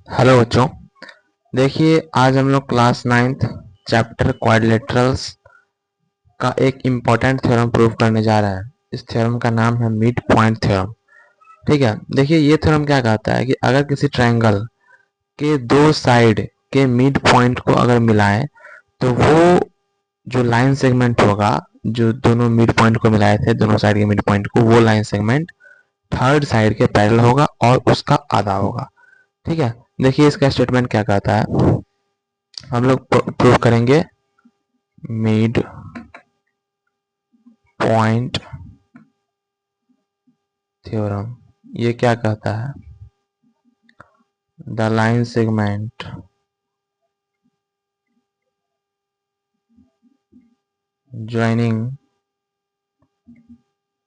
Hello बच्चों। देखिए आज हम लोग क्लास 9th चैप्टर क्वाड्रिलेटरल्स का एक इम्पॉर्टेंट थ्योरम प्रूव करने जा रहे हैं। इस थ्योरम का नाम है मिड पॉइंट थ्योरम। ठीक है, देखिए ये थ्योरम क्या कहता है कि अगर किसी ट्रायंगल के दो साइड के मिड पॉइंट को अगर मिलाएं तो वो जो लाइन सेगमेंट होगा, जो दोनों मिड पॉइंट को मिलाए थे, दोनों साइड के मिड पॉइंट को, वो लाइन सेगमेंट थर्ड साइड के पैरेलल होगा और उसका आधा होगा। ठीक है, देखिए इसका स्टेटमेंट क्या कहता है, हम लोग प्रूव करेंगे मिड पॉइंट थ्योरम। ये क्या कहता है, the line segment joining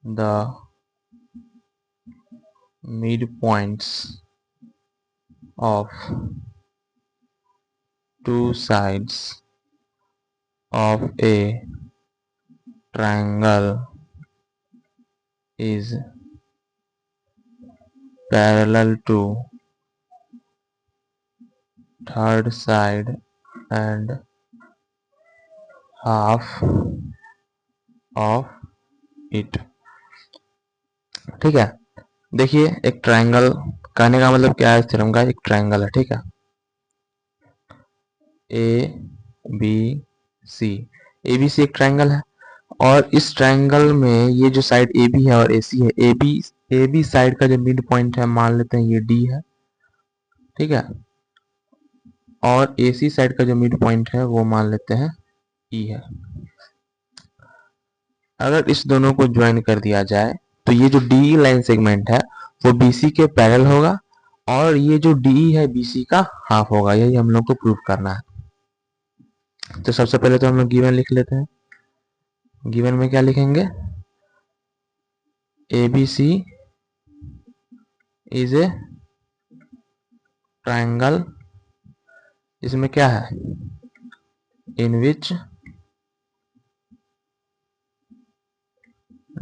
the midpoints of two sides of a triangle is parallel to third side and half of it। ठीक है, देखिए एक ट्रायंगल कहने का मतलब क्या है, इस थ्योरम का एक ट्रायंगल है। ठीक है, A B C, A B C एक ट्रायंगल है और इस ट्रायंगल में ये जो साइड ए बी है और ए सी है, ए बी साइड का जो मिड पॉइंट है मान लेते हैं ये डी है। ठीक है, और ए सी साइड का जो मिड पॉइंट है वो मान लेते हैं ई है। अगर इस दोनों को ज्वाइन कर दिया जाए तो ये जो डी लाइन सेगमेंट है वो बी सी के पैरेलल होगा और ये जो डी है बी सी का हाफ होगा। यही हम लोग को प्रूव करना है। तो सबसे पहले तो हम लोग गिवन लिख लेते हैं। गिवन में क्या लिखेंगे, ABC इज ए ट्रायंगल, इसमें क्या है, इन विच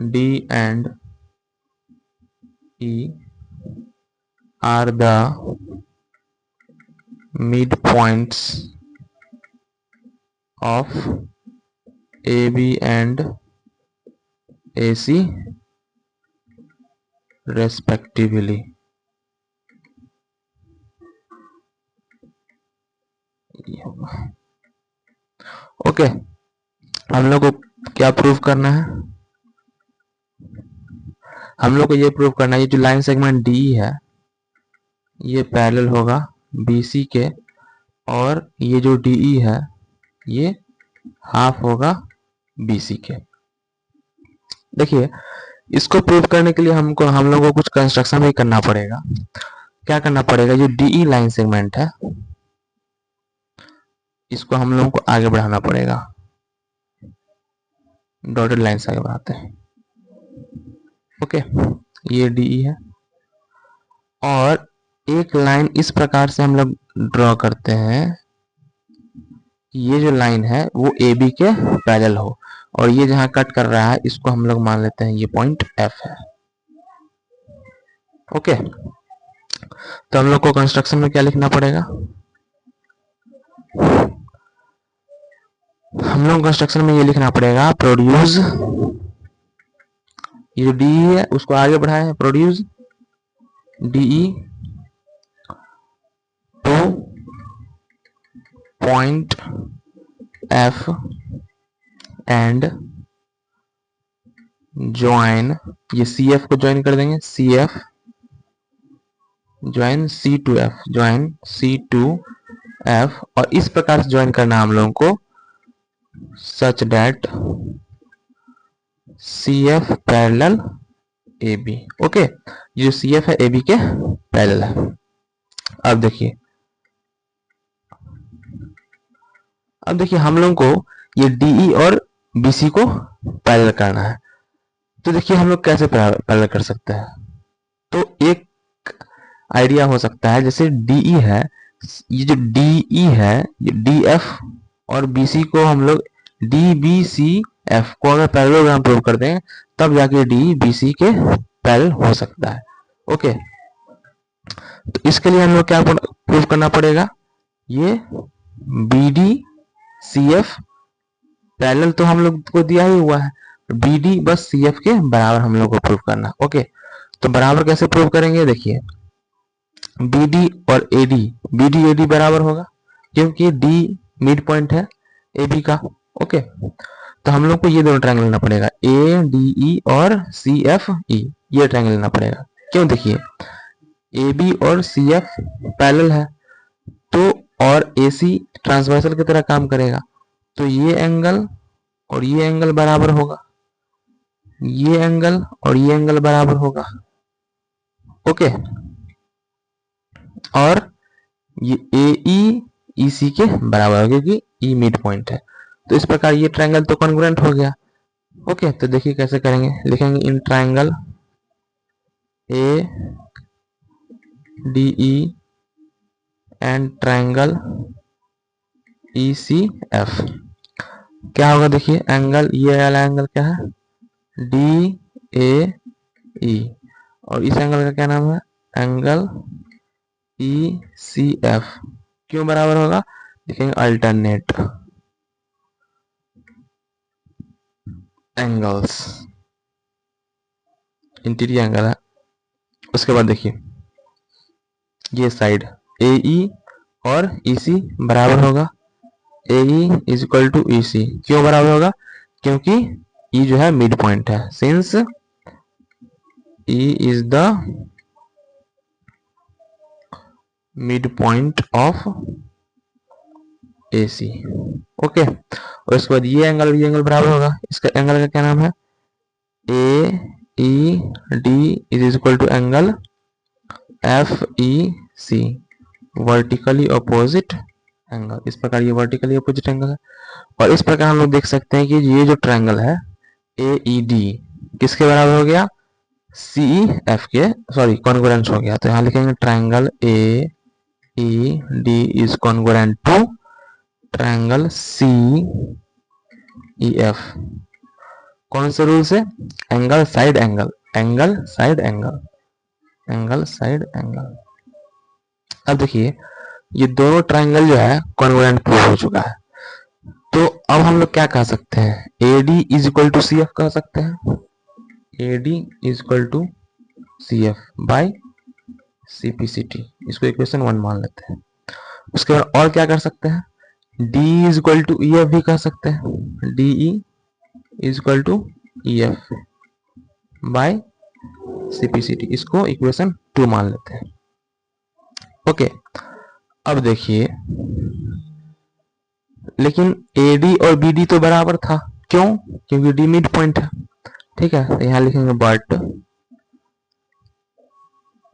D and E are the midpoints of AB and AC respectively। Okay, हम लोग को क्या प्रूव करना है, हम लोग को ये प्रूव करना है ये जो लाइन सेगमेंट डी है ये पैरेलल होगा BC के और ये जो DE है ये हाफ होगा BC के। देखिए इसको प्रूव करने के लिए हम लोगों को कुछ कंस्ट्रक्शन भी करना पड़ेगा। क्या करना पड़ेगा, जो DE लाइन सेगमेंट है इसको हम लोगों को आगे बढ़ाना पड़ेगा। डॉटेड लाइन से आगे बढ़ाते हैं। ओके, ये DE है और एक लाइन इस प्रकार से हम लोग ड्रॉ करते हैं, ये जो लाइन है वो AB के पैरेलल हो और ये जहां कट कर रहा है इसको हम लोग मान लेते हैं ये पॉइंट F है। ओके, तो हम लोग को कंस्ट्रक्शन में क्या लिखना पड़ेगा, हम लोग कंस्ट्रक्शन में ये लिखना पड़ेगा, प्रोड्यूस, ये जो डी है उसको आगे बढ़ाए, produce DE two point F and join, ये CF को ज्वाइन कर देंगे, CF join C2F, join C2F और इस प्रकार से ज्वाइन करना हम लोगों को, such that CF parallel AB। Okay, ये जो CF है AB के पैरेलल है। अब देखिए हम लोगों को ये DE और BC को पैरेलल करना है। तो देखिए हम लोग कैसे पैरेलल कर सकते हैं, तो एक आइडिया हो सकता है, जैसे DE है, ये जो DE है ये DF और BC को हम लोग DBCF को अगर पैरेललोग्राम प्रूव कर दें तब जाके DBC के पैरेलल हो सकता है। ओके, तो इसके लिए हम लोग क्या प्रूव करना पड़ेगा? ये B D C F parallel तो हम लोग को दिया ही हुआ है, बी डी बस सी एफ के बराबर हम लोग को प्रूव करना। ओके, तो बराबर कैसे प्रूव करेंगे? देखिए बी डी और ए डी बराबर होगा क्योंकि डी मिड पॉइंट है ए बी का। ओके, तो हम लोग को ये दोनों ट्रायंगल लेना पड़ेगा, ए डी ई और सी एफ ई, ये ट्रायंगल लेना पड़ेगा। क्यों? देखिए ए बी और सी एफ पैरेलल है तो, और ए सी ट्रांसवर्सल की तरह काम करेगा, तो ये एंगल और ये एंगल बराबर होगा, ये एंगल और ये एंगल बराबर होगा। ओके, और ये ए ई सी के बराबर होगा क्योंकि ई मिड पॉइंट है। तो इस प्रकार ये ट्रायंगल तो कॉन्ग्रुएंट हो गया। ओके, तो देखिए कैसे करेंगे, लिखेंगे इन triangle A D E and triangle E C F. क्या होगा? देखिए एंगल, ये वाला एंगल क्या है? डी ए ई, और इस एंगल का क्या नाम है? Angle E C F. क्यों बराबर होगा? देखेंगे अल्टरनेट एंगल्स, इंटीरियर एंगल है। उसके बाद देखिए ये साइड ए ई और ई सी बराबर होगा, A E is equal to E C. क्यों बराबर होगा? क्योंकि ई जो है मिड पॉइंट है, since E is the mid point of A C. Okay, और इसके बाद ये एंगल बराबर होगा, इसका एंगल का क्या नाम है? A E D is equal to angle F E C, vertically opposite angle. इस प्रकार ये वर्टिकली अपोजिट एंगल है। और इस प्रकार हम लोग देख सकते हैं कि ये जो ट्रायंगल है ए ई डी किसके बराबर हो गया? सी एफ के, सॉरी कॉन्ग्रुएंट हो गया। तो यहाँ लिखेंगे triangle A E D is congruent to triangle C E F. कौन से रूल से? Angle side angle, angle side angle, angle side angle. अब देखिए ये दोनों ट्रायंगल जो है कॉन्ग्रुएंट प्रूव हो चुका है। तो अब हम लोग क्या कह सकते हैं? A D is equal to C F कह सकते हैं, A D is equal to C F by C P C T. इसको इक्वेशन 1 मान लेते हैं। उसके बाद और क्या कर सकते हैं? D is equal to E F भी कह सकते हैं, D E is equal to E F by C P C T. इसको इक्वेशन 2 मान लेते हैं। ओके, अब देखिए लेकिन ए डी और बी डी तो बराबर था। क्यों? क्योंकि डी मिड पॉइंट है। ठीक है, तो यहां लिखेंगे but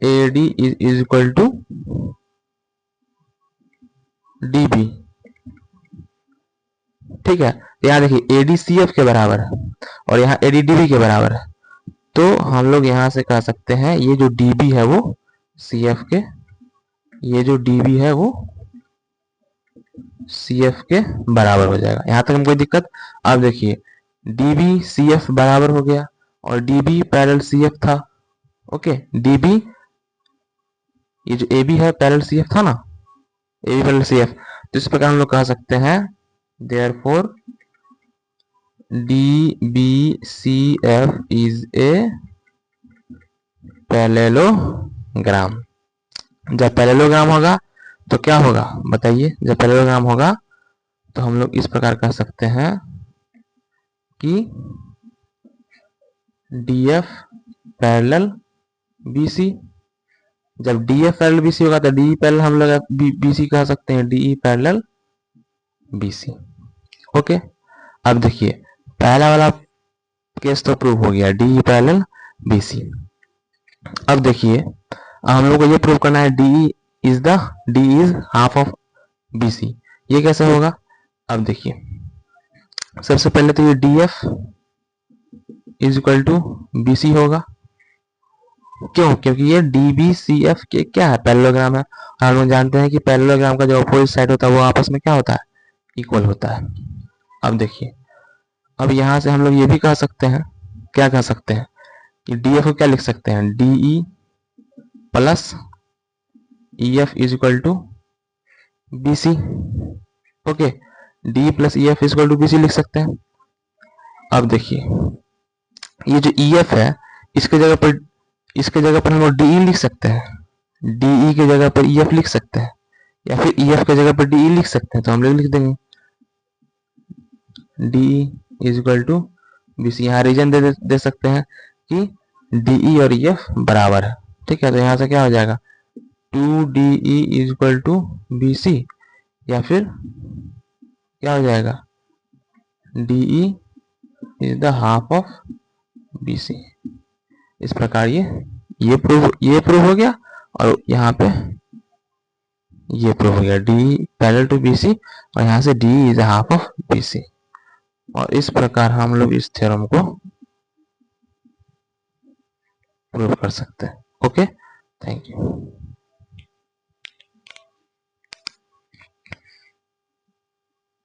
A D is equal to D B. ठीक है, यहाँ देखिए ए डी सी एफ के बराबर है और यहाँ ए डी डी बी के बराबर है। तो हम लोग यहां से कह सकते हैं ये जो डी बी है वो सी एफ के, ये जो डी बी है वो सी एफ के बराबर हो जाएगा। यहां तक हम कोई दिक्कत? अब देखिए डी बी सी एफ बराबर हो गया और D B parallel C F था। ओके, डी बी ये जो ए बी है पैरेलल सी एफ था ना, A B parallel C F. तो इस प्रकार हम लोग कह सकते हैं therefore D B C F is a parallelogram. जब पैरेललोग्राम होगा तो क्या होगा बताइए? जब पैरेललोग्राम होगा तो हम लोग इस प्रकार कह सकते हैं कि D F parallel B C. जब D F parallel B C होगा तो डी पैरेलल हम लोग बी सी कह सकते हैं, D E parallel B C. Okay, अब देखिए पहला वाला केस तो प्रूव हो गया, D E parallel B C. अब देखिए हम लोग को ये प्रूव करना है D is half of B C. ये कैसे होगा? अब देखिए सबसे पहले तो ये D F is equal to B C होगा। क्यों? क्योंकि ये डी बी सी एफ के क्या है? पैरेललोग्राम है। हम लोग जानते हैं कि पैरेललोग्राम का जो अपोजिट साइड होता है वो आपस में क्या होता है? इक्वल होता है। अब देखिए अब यहां से हम लोग ये भी कह सकते हैं, क्या कह सकते हैं कि डी एफ को क्या लिख सकते हैं? D E plus E F is equal to B C. Okay, D plus E F is equal to B C लिख सकते हैं। अब देखिए ये जो ई एफ है इसके जगह पर हम लोग डी लिख सकते हैं, डी की जगह पर ई एफ लिख सकते हैं, या फिर ई एफ की जगह पर डी लिख सकते हैं, तो हम लोग लिख देंगे D is equal to B C. यहाँ रीजन दे सकते हैं कि डी और ई एफ बराबर है। ठीक है, तो यहाँ से क्या हो जाएगा 2DE is equal to B C, या फिर क्या हो जाएगा DE is the half of B C. इस प्रकार ये प्रूव हो गया, और यहाँ पे ये प्रूव हो गया D parallel to B C, और यहाँ से D is half of B C. और इस प्रकार हम लोग इस थ्योरम को प्रूव कर सकते हैं। Okay, thank you.